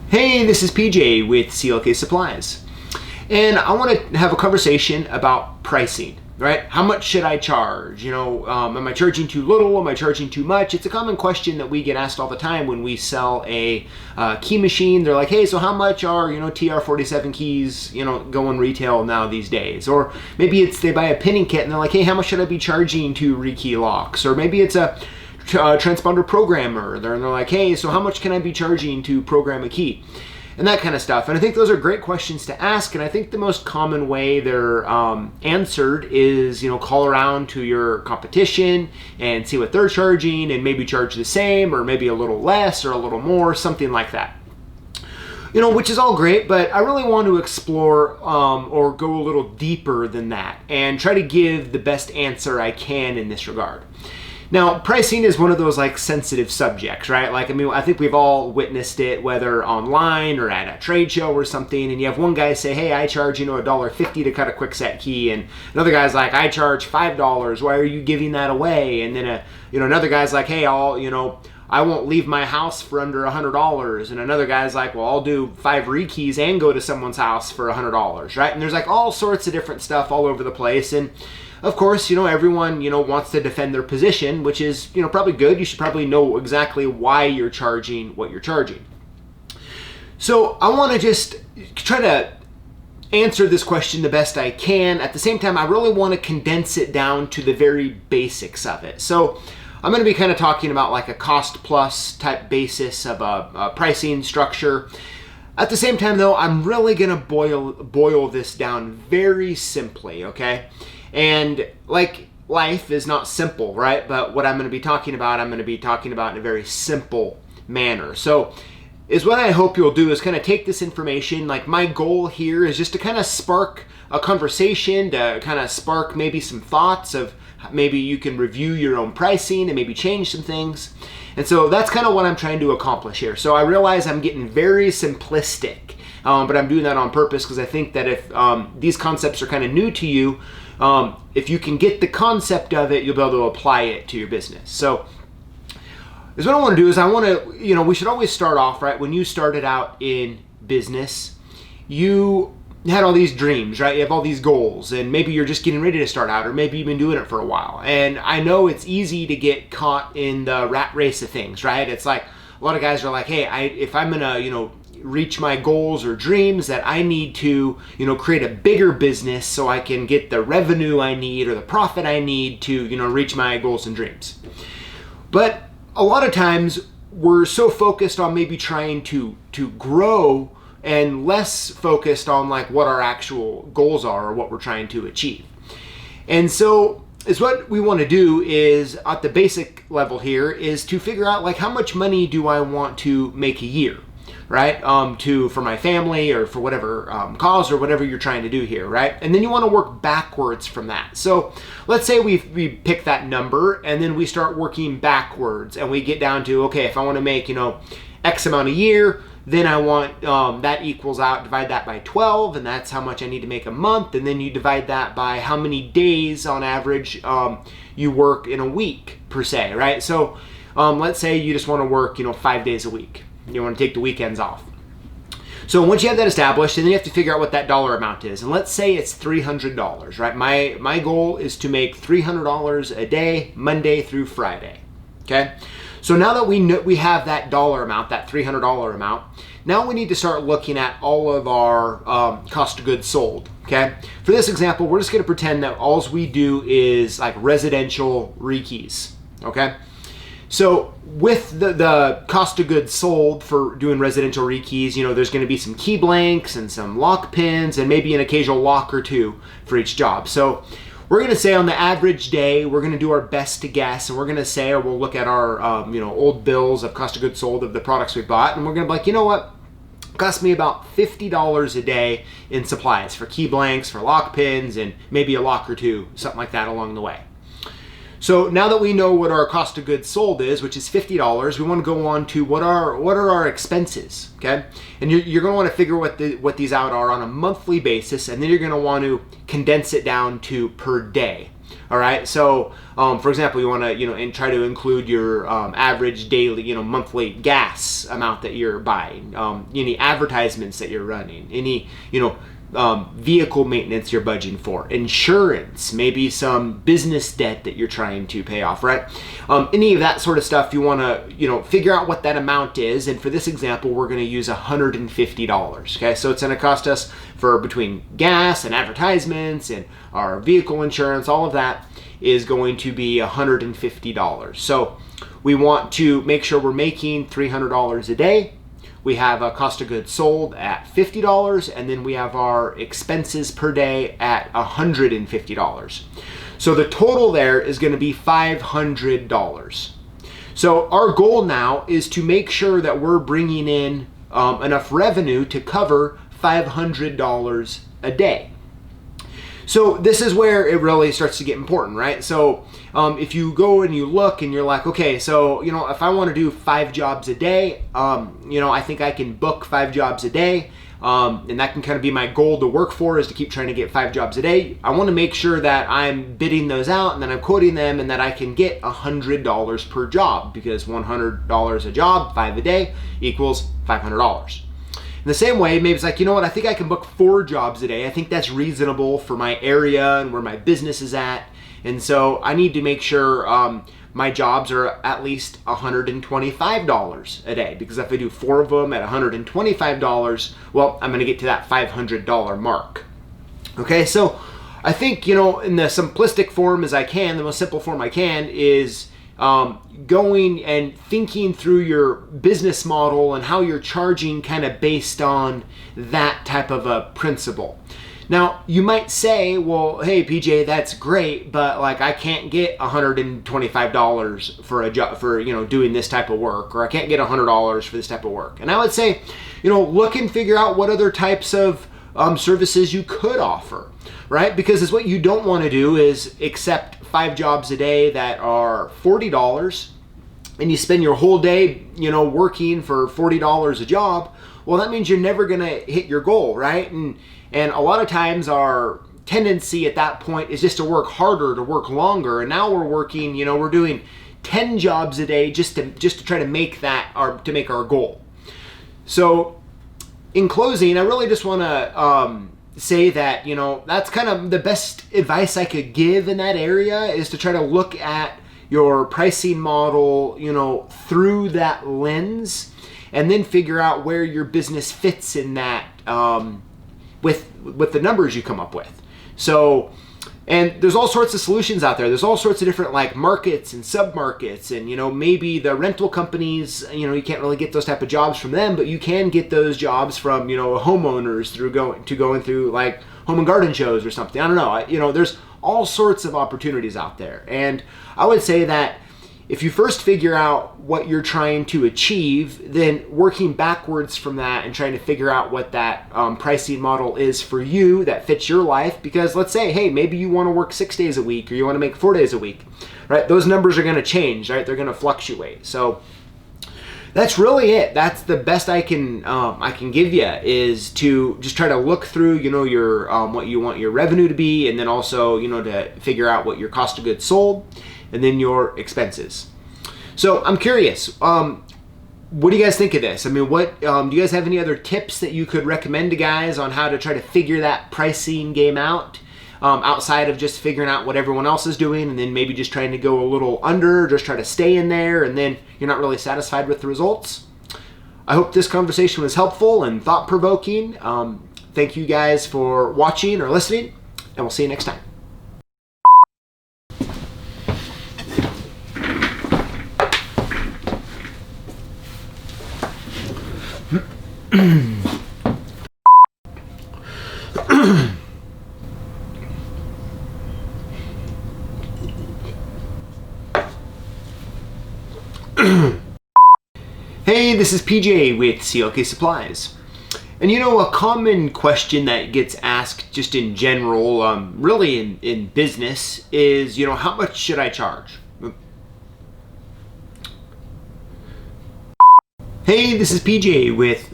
Hey, this is PJ with CLK Supplies, and I want to have a conversation about pricing, right? How much should I charge? Am I charging too little? Am I charging too much? It's a common question that we get asked all the time when we sell a key machine. They're like, hey, so how much are, TR47 keys, going retail now these days? Or maybe it's they buy a pinning kit and they're like, hey, how much should I be charging to rekey locks? Or maybe it's a transponder programmer. They're like, hey, so how much can I be charging to program a key? And that kind of stuff. And I think those are great questions to ask. And I think the most common way they're answered is, call around to your competition and see what they're charging and maybe charge the same or maybe a little less or a little more, something like that. Which is all great, but I really want to explore or go a little deeper than that and try to give the best answer I can in this regard. Now, pricing is one of those sensitive subjects, right? I think we've all witnessed it, whether online or at a trade show or something, and you have one guy say, hey, I charge, $1.50 to cut a quick set key, and another guy's like, I charge $5, why are you giving that away? And then another guy's like, hey, I won't leave my house for under $100, and another guy's like, well, I'll do 5 rekeys and go to someone's house for $100, right? And there's all sorts of different stuff all over the place, and of course, everyone, wants to defend their position, which is, probably good. You should probably know exactly why you're charging what you're charging. So I want to just try to answer this question the best I can. At the same time, I really want to condense it down to the very basics of it. So I'm going to be kind of talking about a cost plus type basis of a pricing structure. At the same time, though, I'm really going to boil this down very simply, okay? And life is not simple, right? But what I'm going to be talking about in a very simple manner. So is what I hope you'll do is kind of take this information. My goal here is just to kind of spark a conversation, to kind of spark maybe some thoughts of maybe you can review your own pricing and maybe change some things. And so that's kind of what I'm trying to accomplish here. So I realize I'm getting very simplistic, but I'm doing that on purpose because I think that if these concepts are kind of new to you, if you can get the concept of it, you'll be able to apply it to your business. So is what I want to do is I want to, we should always start off, right? When you started out in business, you had all these dreams, right? You have all these goals, and maybe you're just getting ready to start out, or maybe you've been doing it for a while. And I know it's easy to get caught in the rat race of things, right? It's like a lot of guys are like, hey, if I'm gonna, reach my goals or dreams, that I need to, create a bigger business so I can get the revenue I need or the profit I need to, reach my goals and dreams. But a lot of times we're so focused on maybe trying to grow and less focused on what our actual goals are or what we're trying to achieve. And so is what we want to do is at the basic level here is to figure out how much money do I want to make a year, right? For my family or for whatever cause or whatever you're trying to do here, right? And then you want to work backwards from that. So let's say we pick that number and then we start working backwards and we get down to, okay, if I want to make, X amount a year, then I want that equals out, divide that by 12, and that's how much I need to make a month. And then you divide that by how many days on average you work in a week per se, right? So let's say you just want to work, 5 days a week. You want to take the weekends off. So once you have that established, and then you have to figure out what that dollar amount is. And let's say it's $300, right? My goal is to make $300 a day, Monday through Friday, okay? So now that we have that dollar amount, that $300 amount, now we need to start looking at all of our cost of goods sold, okay? For this example, we're just going to pretend that all we do is residential rekeys, okay? So with the cost of goods sold for doing residential rekeys, there's going to be some key blanks and some lock pins and maybe an occasional lock or two for each job. So we're going to say on the average day, we're going to do our best to guess, and we're going to say, or we'll look at our old bills of cost of goods sold of the products we bought, and we're going to be like, what? It cost me about $50 a day in supplies for key blanks, for lock pins, and maybe a lock or two, something like that along the way. So now that we know what our cost of goods sold is, which is $50, we want to go on to what are our expenses, okay? And you're going to want to figure what these out are on a monthly basis, and then you're going to want to condense it down to per day. All right. So, for example, you want to, and try to include your average daily, monthly gas amount that you're buying, any advertisements that you're running, any, vehicle maintenance you're budgeting for, insurance, maybe some business debt that you're trying to pay off, right? Any of that sort of stuff, you want to, figure out what that amount is. And for this example, we're going to use $150. Okay, so it's going to cost us for between gas and advertisements and our vehicle insurance, all of that is going to be $150. So we want to make sure we're making $300 a day. We have a cost of goods sold at $50, and then we have our expenses per day at $150. So the total there is going to be $500. So our goal now is to make sure that we're bringing in enough revenue to cover $500 a day. So this is where it really starts to get important, right? So if you go and you look and you're like, okay, so, if I want to do 5 jobs a day, I think I can book 5 jobs a day. And that can kind of be my goal to work for, is to keep trying to get 5 jobs a day. I want to make sure that I'm bidding those out and then I'm quoting them and that I can get $100 per job, because $100 a job, 5 a day equals $500. In the same way, maybe it's like, I think I can book 4 jobs a day. I think that's reasonable for my area and where my business is at. And so I need to make sure my jobs are at least $125 a day, because if I do 4 of them at $125, well, I'm going to get to that $500 mark. Okay, so I think, in the simplistic form as I can, the most simple form I can is going and thinking through your business model and how you're charging kind of based on that type of a principle. Now, you might say, well, hey, PJ, that's great, but I can't get $125 for a job, for, doing this type of work, or I can't get $100 for this type of work. And I would say, look and figure out what other types of services you could offer, right? Because what you don't want to do is accept 5 jobs a day that are $40 and you spend your whole day, working for $40 a job. Well, that means you're never going to hit your goal, right? And a lot of times our tendency at that point is just to work harder, to work longer. And now we're working, we're doing 10 jobs a day just to try to make our goal. So in closing, I really just want to say that, that's kind of the best advice I could give in that area, is to try to look at your pricing model, through that lens, and then figure out where your business fits in that, with the numbers you come up with. So, and there's all sorts of solutions out there. There's all sorts of different markets and sub-markets, and maybe the rental companies, you can't really get those type of jobs from them, but you can get those jobs from, homeowners through going through home and garden shows or something. I don't know. There's all sorts of opportunities out there. And I would say that if you first figure out what you're trying to achieve, then working backwards from that and trying to figure out what that pricing model is for you that fits your life. Because let's say, hey, maybe you want to work 6 days a week, or you want to make 4 days a week, right? Those numbers are going to change, right? They're going to fluctuate. So that's really it. That's the best I can give you, is to just try to look through, your what you want your revenue to be, and then also, to figure out what your cost of goods sold, and then your expenses. So I'm curious, what do you guys think of this? I mean, what do you guys have any other tips that you could recommend to guys on how to try to figure that pricing game out, outside of just figuring out what everyone else is doing, and then maybe just trying to go a little under, just try to stay in there, and then you're not really satisfied with the results? I hope this conversation was helpful and thought-provoking. Thank you guys for watching or listening, and we'll see you next time. Hey, this is PJ with CLK Supplies. And a common question that gets asked just in general, really in business, is, how much should I charge? Hey, this is PJ with